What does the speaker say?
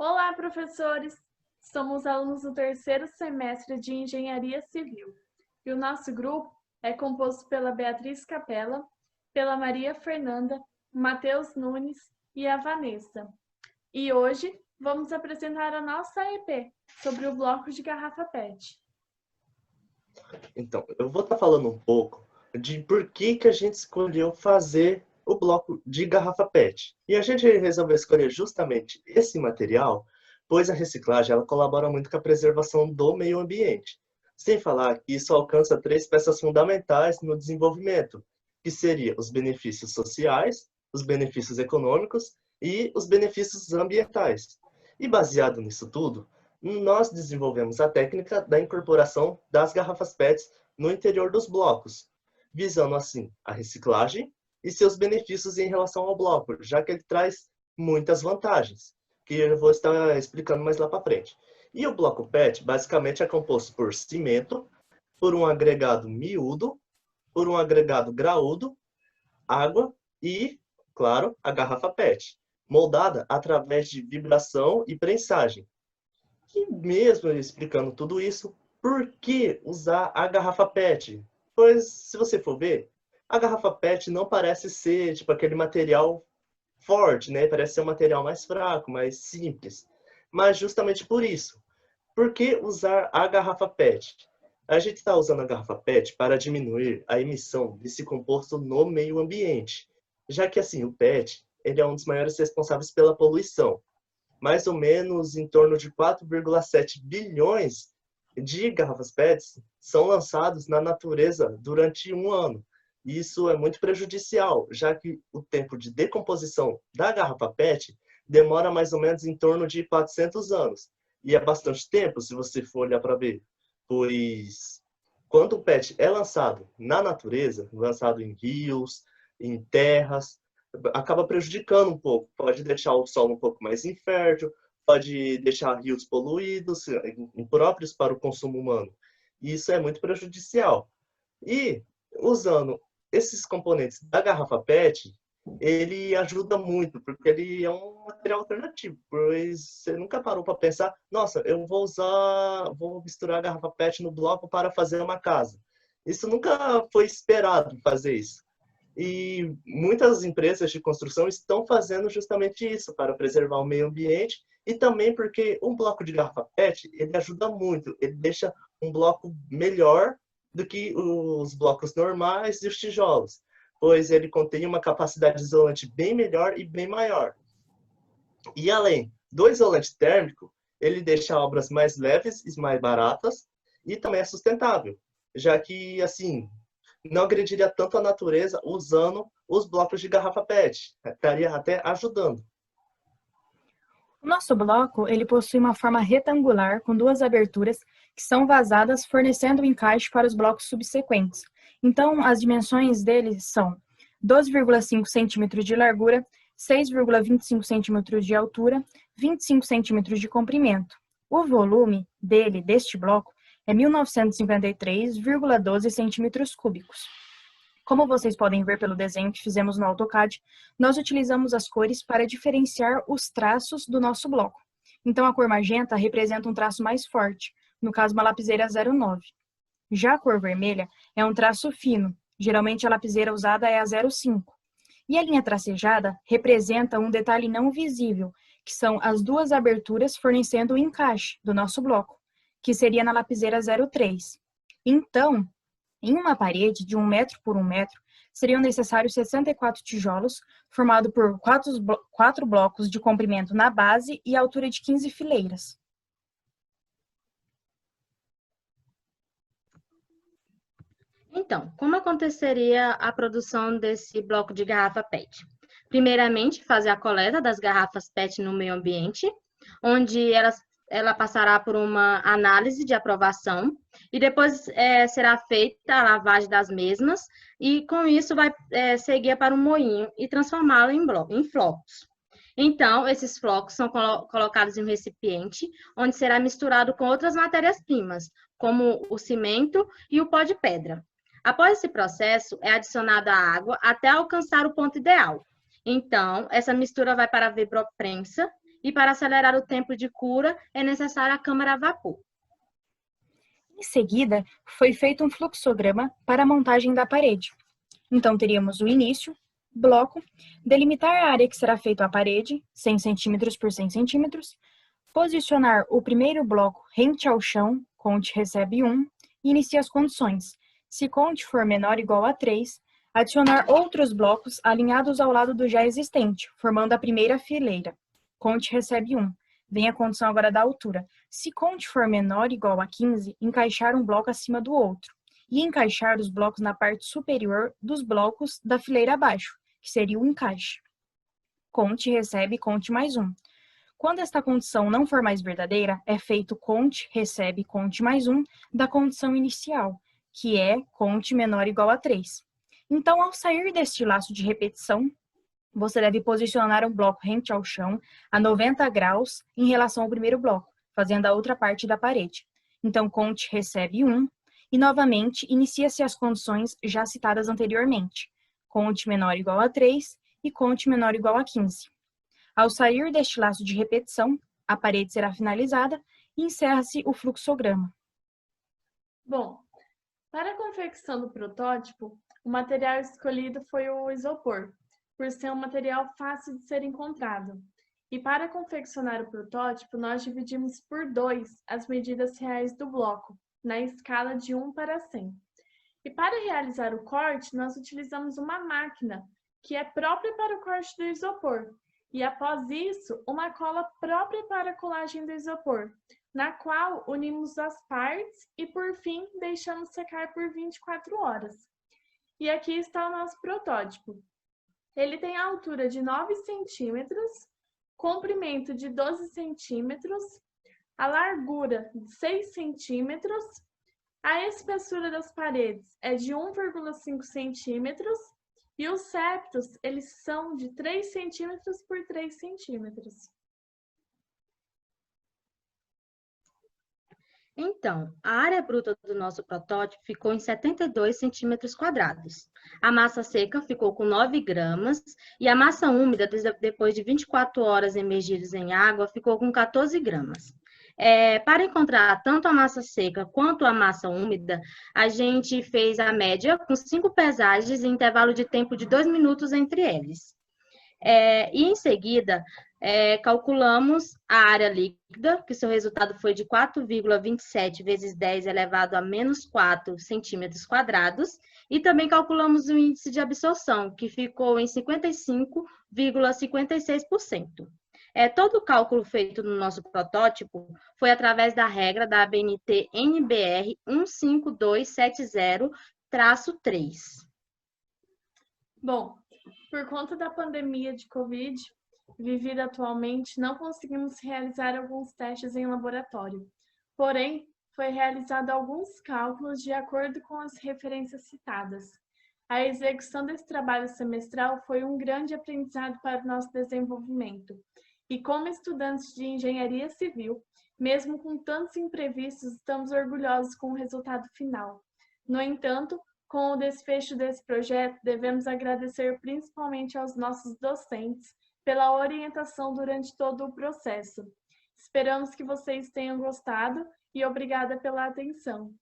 Olá, professores! Somos alunos do terceiro semestre de Engenharia Civil e o nosso grupo é composto pela Beatriz Capella, pela Maria Fernanda, Matheus Nunes e a Vanessa. E hoje vamos apresentar a nossa EP sobre o bloco de garrafa PET. Então, eu vou estar falando um pouco de por que a gente escolheu fazer o bloco de garrafa PET. E a gente resolveu escolher justamente esse material, pois a reciclagem ela colabora muito com a preservação do meio ambiente. Sem falar que isso alcança três peças fundamentais no desenvolvimento, que seriam os benefícios sociais, os benefícios econômicos e os benefícios ambientais. E baseado nisso tudo, nós desenvolvemos a técnica da incorporação das garrafas PETs no interior dos blocos, visando assim a reciclagem e seus benefícios em relação ao bloco, já que ele traz muitas vantagens, que eu vou estar explicando mais lá para frente. E o bloco PET basicamente é composto por cimento, por um agregado miúdo, por um agregado graúdo, água e, claro, a garrafa PET, moldada através de vibração e prensagem. E mesmo explicando tudo isso, por que usar a garrafa PET? Pois, se você for ver, a garrafa PET não parece ser tipo aquele material forte, né? Parece ser um material mais fraco, mais simples. Mas justamente por isso. Por que usar a garrafa PET? A gente está usando a garrafa PET para diminuir a emissão desse composto no meio ambiente, já que assim o PET ele é um dos maiores responsáveis pela poluição. Mais ou menos em torno de 4,7 bilhões de garrafas PETs são lançados na natureza durante um ano. E isso é muito prejudicial, já que o tempo de decomposição da garrafa PET demora mais ou menos em torno de 400 anos. E é bastante tempo, se você for olhar para ver. Pois, quando o PET é lançado na natureza, lançado em rios, em terras, acaba prejudicando um pouco. Pode deixar o solo um pouco mais infértil, pode deixar rios poluídos, impróprios para o consumo humano. E isso é muito prejudicial. E usando esses componentes da garrafa PET, ele ajuda muito, porque ele é um material alternativo, pois você nunca parou para pensar, nossa, vou misturar a garrafa PET no bloco para fazer uma casa. Isso nunca foi esperado fazer isso. E muitas empresas de construção estão fazendo justamente isso para preservar o meio ambiente e também porque um bloco de garrafa PET, ele ajuda muito, ele deixa um bloco melhor do que os blocos normais e os tijolos, pois ele contém uma capacidade isolante bem melhor e bem maior. E além do isolante térmico, ele deixa obras mais leves e mais baratas e também é sustentável, já que assim não agrediria tanto a natureza usando os blocos de garrafa PET. Estaria até ajudando. O nosso bloco, ele possui uma forma retangular com duas aberturas que são vazadas, fornecendo o encaixe para os blocos subsequentes. Então, as dimensões dele são 12,5 centímetros de largura, 6,25 centímetros de altura, 25 centímetros de comprimento. O volume dele, deste bloco, é 1953,12 centímetros cúbicos. Como vocês podem ver pelo desenho que fizemos no AutoCAD, nós utilizamos as cores para diferenciar os traços do nosso bloco. Então, a cor magenta representa um traço mais forte, no caso, uma lapiseira 09. Já a cor vermelha é um traço fino, geralmente a lapiseira usada é a 05. E a linha tracejada representa um detalhe não visível, que são as duas aberturas fornecendo o encaixe do nosso bloco, que seria na lapiseira 03. Então, em uma parede de 1 metro por 1 metro, seriam necessários 64 tijolos, formado por 4 blocos de comprimento na base e altura de 15 fileiras. Então, como aconteceria a produção desse bloco de garrafa PET? Primeiramente, fazer a coleta das garrafas PET no meio ambiente, onde ela passará por uma análise de aprovação e depois será feita a lavagem das mesmas e com isso vai seguir para um moinho e transformá-lo em flocos. Então, esses flocos são colocados em um recipiente onde será misturado com outras matérias-primas, como o cimento e o pó de pedra. Após esse processo, é adicionada a água até alcançar o ponto ideal. Então, essa mistura vai para a vibroprensa e para acelerar o tempo de cura é necessária a câmara a vapor. Em seguida, foi feito um fluxograma para a montagem da parede. Então, teríamos o início, bloco, delimitar a área que será feita a parede, 100 cm por 100 cm, posicionar o primeiro bloco rente ao chão, conte recebe 1, e inicia as condições. Se conte for menor ou igual a 3, adicionar outros blocos alinhados ao lado do já existente, formando a primeira fileira. Conte recebe 1. Vem a condição agora da altura. Se conte for menor ou igual a 15, encaixar um bloco acima do outro. E encaixar os blocos na parte superior dos blocos da fileira abaixo, que seria o encaixe. Conte recebe conte mais 1. Quando esta condição não for mais verdadeira, é feito conte recebe conte mais 1 da condição inicial, que é conte menor ou igual a 3. Então, ao sair deste laço de repetição, você deve posicionar um bloco rente ao chão a 90 graus em relação ao primeiro bloco, fazendo a outra parte da parede. Então, conte recebe 1 e, novamente, inicia-se as condições já citadas anteriormente. Conte menor ou igual a 3 e conte menor ou igual a 15. Ao sair deste laço de repetição, a parede será finalizada e encerra-se o fluxograma. Bom, para a confecção do protótipo, o material escolhido foi o isopor, por ser um material fácil de ser encontrado. E para confeccionar o protótipo, nós dividimos por 2 as medidas reais do bloco, na escala de 1 para 100. E para realizar o corte, nós utilizamos uma máquina, que é própria para o corte do isopor. E após isso, uma cola própria para a colagem do isopor, na qual unimos as partes e, por fim, deixamos secar por 24 horas. E aqui está o nosso protótipo. Ele tem a altura de 9 centímetros, comprimento de 12 centímetros, a largura de 6 centímetros, a espessura das paredes é de 1,5 centímetros e os septos, eles são de 3 centímetros por 3 centímetros. Então, a área bruta do nosso protótipo ficou em 72 centímetros quadrados. A massa seca ficou com 9 gramas e a massa úmida, depois de 24 horas imergidos em água, ficou com 14 gramas. Para encontrar tanto a massa seca quanto a massa úmida, a gente fez a média com 5 pesagens em intervalo de tempo de 2 minutos entre eles. E em seguida, calculamos a área líquida, que seu resultado foi de 4,27 vezes 10 elevado a menos 4 centímetros quadrados, e também calculamos o índice de absorção, que ficou em 55,56%. Todo o cálculo feito no nosso protótipo foi através da regra da ABNT NBR 15270-3. Bom, por conta da pandemia de Covid vivida atualmente, não conseguimos realizar alguns testes em laboratório. Porém, foi realizado alguns cálculos de acordo com as referências citadas. A execução desse trabalho semestral foi um grande aprendizado para o nosso desenvolvimento. E como estudantes de engenharia civil, mesmo com tantos imprevistos, estamos orgulhosos com o resultado final. No entanto, com o desfecho desse projeto, devemos agradecer principalmente aos nossos docentes pela orientação durante todo o processo. Esperamos que vocês tenham gostado e obrigada pela atenção.